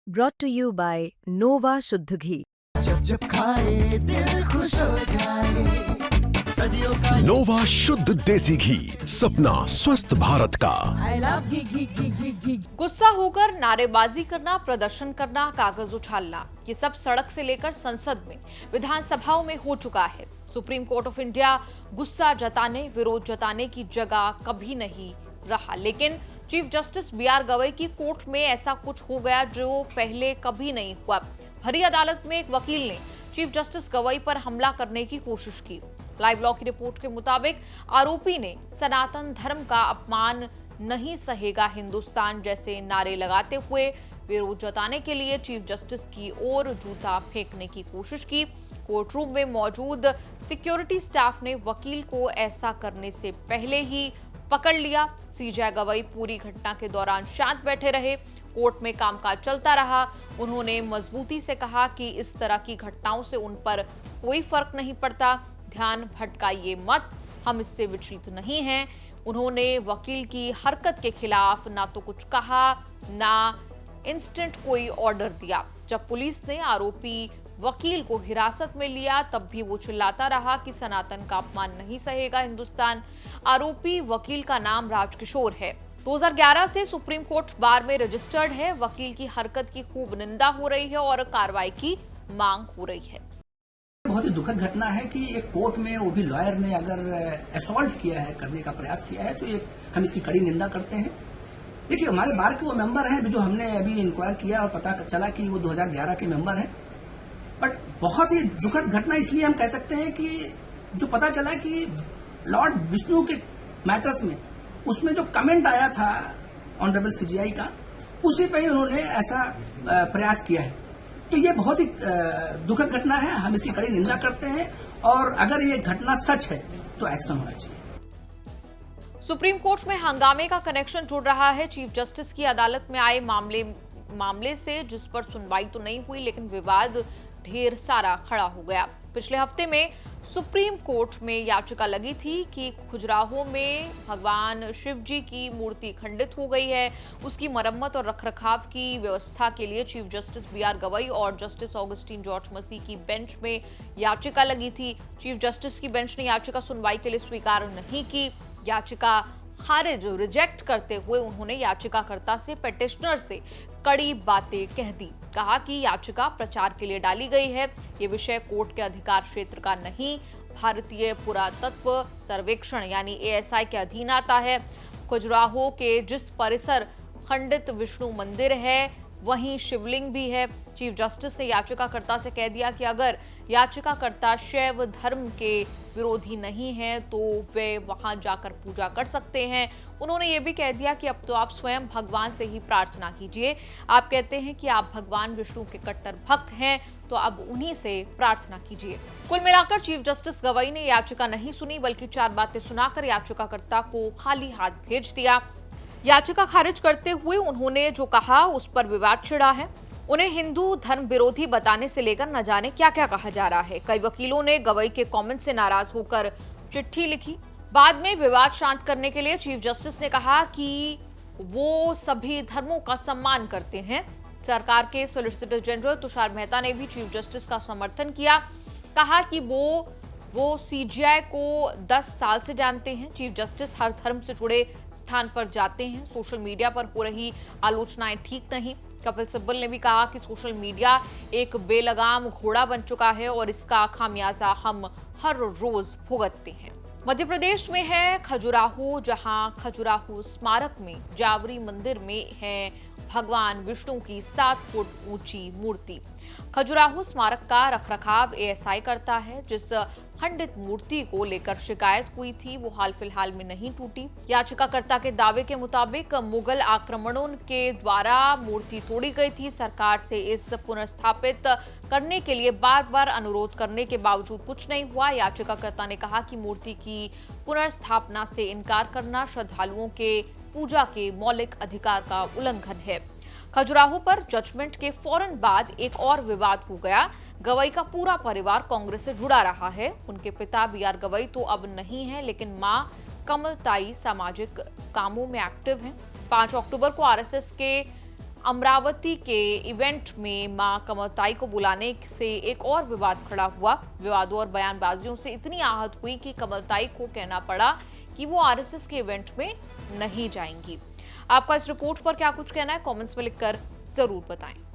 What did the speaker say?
brought to you by Nova शुद्ध घी। जब जब खाए दिल खुश हो जाए, सदियों का नोवा शुद्ध देसी घी, सपना स्वस्थ भारत का। I love घी। गुस्सा होकर नारेबाजी करना, प्रदर्शन करना, कागज उछालना, ये सब सड़क से लेकर संसद में, विधानसभाओं में हो चुका है। सुप्रीम कोर्ट ऑफ इंडिया गुस्सा जताने, विरोध जताने की जगह कभी नहीं रहा, लेकिन चीफ जस्टिस बी.आर. गवई की कोर्ट में ऐसा कुछ हो गया जो पहले कभी नहीं हुआ। भरी अदालत में एक वकील ने चीफ जस्टिस गवई पर हमला करने की कोशिश की। लाइव लॉ की रिपोर्ट के मुताबिक आरोपी ने सनातन धर्म का अपमान नहीं सहेगा हिंदुस्तान जैसे नारे लगाते हुए विरोध जताने के लिए चीफ जस्टिस की ओर जूता फेंकने की कोशिश की। कोर्ट रूम में मौजूद सिक्योरिटी स्टाफ ने वकील को ऐसा करने से पहले ही पकड़ लिया। सीजे गवई पूरी घटना के दौरान शांत बैठे रहे। कोर्ट में कामकाज चलता रहा। उन्होंने मजबूती से कहा कि इस तरह की घटनाओं से उन पर कोई फर्क नहीं पड़ता, ध्यान भटकाइए मत, हम इससे विचलित नहीं हैं। उन्होंने वकील की हरकत के खिलाफ ना तो कुछ कहा, ना इंस्टेंट कोई ऑर्डर दिया। जब पुलिस ने आरोपी वकील को हिरासत में लिया तब भी वो चिल्लाता रहा कि सनातन का अपमान नहीं सहेगा हिंदुस्तान। आरोपी वकील का नाम राजकिशोर है। 2011 से सुप्रीम कोर्ट बार में रजिस्टर्ड है। वकील की हरकत की खूब निंदा हो रही है और कार्रवाई की मांग हो रही है। बहुत ही दुखद घटना है कि एक कोर्ट में वो भी लॉयर ने अगर असॉल्ट किया है, करने का प्रयास किया है, तो हम इसकी कड़ी निंदा करते हैं। देखिए, हमारे बार के वो मेंबर हैं जो हमने अभी इंक्वायर किया और पता चला कि वो 2011 के मेंबर हैं। बट बहुत ही दुखद घटना इसलिए हम कह सकते हैं कि जो पता चला कि लॉर्ड विष्णु के मैटर्स में उसमें जो कमेंट आया था ऑनरेबल सीजीआई का, उसी पे ही उन्होंने ऐसा प्रयास किया है। तो ये बहुत ही दुखद घटना है, हम इसकी कड़ी निंदा करते हैं और अगर ये घटना सच है तो एक्शन होना चाहिए। सुप्रीम कोर्ट में हंगामे का कनेक्शन जुड़ रहा है। चीफ जस्टिस की अदालत में आए मामले से, जिस पर सुनवाई तो नहीं हुई लेकिन विवाद ढेर सारा खड़ा हो गया। पिछले हफ्ते में सुप्रीम कोर्ट में याचिका लगी थी कि खजुराहो में भगवान शिव जी की मूर्ति खंडित हो गई है, उसकी मरम्मत और रखरखाव की व्यवस्था के लिए चीफ जस्टिस बी.आर. गवई और जस्टिस ऑगस्टीन जॉर्ज मसीह की बेंच में याचिका लगी थी। चीफ जस्टिस की बेंच ने याचिका सुनवाई के लिए स्वीकार नहीं की। याचिका खारिज रिजेक्ट करते हुए उन्होंने याचिकाकर्ता से, पेटिशनर से कड़ी बातें कह दी। कहा कि याचिका प्रचार के लिए डाली गई है, ये विषय कोर्ट के अधिकार क्षेत्र का नहीं, भारतीय पुरातत्व सर्वेक्षण यानी ASI के अधीन आता है। खजुराहो के जिस परिसर खंडित विष्णु मंदिर है वहीं शिवलिंग भी है। चीफ जस्टिस ने याचिकाकर्ता से कह दिया कि अगर याचिकाकर्ता शैव धर्म के विरोधी नहीं हैं तो वे वहां जाकर पूजा कर सकते हैं। उन्होंने ये भी कह दिया कि अब तो आप स्वयं भगवान से ही प्रार्थना कीजिए। आप कहते हैं कि आप भगवान विष्णु के कट्टर भक्त हैं, तो अब उन्हीं से प्रार्थना कीजिए। कुल मिलाकर चीफ जस्टिस गवई ने याचिका नहीं सुनी, बल्कि 4 बातें सुनाकर याचिकाकर्ता को खाली हाथ भेज दिया। याचिका खारिज करते हुए उन्होंने जो कहा उस पर विवाद छिड़ा है। उन्हें हिंदू धर्म विरोधी बताने से लेकर न जाने क्या क्या कहा जा रहा है। कई वकीलों ने गवई के कमेंट से नाराज होकर चिट्ठी लिखी। बाद में विवाद शांत करने के लिए चीफ जस्टिस ने कहा कि वो सभी धर्मों का सम्मान करते हैं। सरकार के सॉलिसिटर जनरल तुषार मेहता ने भी चीफ जस्टिस का समर्थन किया। कहा कि वो सीजीआई को 10 साल से जानते हैं। चीफ जस्टिस हर धर्म से जुड़े स्थान पर जाते हैं। सोशल मीडिया पर हो रही आलोचनाएं ठीक नहीं। कपिल सिब्बल ने भी कहा कि सोशल मीडिया एक बेलगाम घोड़ा बन चुका है और इसका खामियाजा हम हर रोज भुगतते हैं। मध्य प्रदेश में है खजुराहो, जहां खजुराहो स्मारक में जावरी मंदिर में है भगवान विष्णु की 7 फुट ऊंची मूर्ति। खजुराहो स्मारक का रखरखाव ASI करता है। जिस खंडित मूर्ति को लेकर शिकायत हुई थी वो हाल फिलहाल में नहीं टूटी। याचिकाकर्ता के दावे के मुताबिक मुगल आक्रमणों के द्वारा मूर्ति तोड़ी गई थी। सरकार से इस पुनर्स्थापित करने के लिए बार बार अनुरोध करने के बावजूद कुछ नहीं हुआ। याचिकाकर्ता ने कहा कि मूर्ति की पुनर्स्थापना से इनकार करना श्रद्धालुओं के पूजा के मौलिक अधिकार का उल्लंघन है। खजुराहो पर जजमेंट के फौरन बाद एक और विवाद हो गया। गवई का पूरा परिवार कांग्रेस से जुड़ा रहा है। उनके पिता बी.आर. गवई तो अब नहीं है, लेकिन मां कमलताई सामाजिक कामों में एक्टिव हैं। 5 अक्टूबर को आरएसएस के अमरावती के इवेंट में मां कमलताई को बुलाने से एक और विवाद खड़ा हुआ। विवादों और बयानबाजियों से इतनी आहत हुई कि कमलताई को कहना पड़ा कि वो आरएसएस के इवेंट में नहीं जाएंगी। आपका इस रिपोर्ट पर क्या कुछ कहना है, कमेंट्स में लिखकर जरूर बताएं।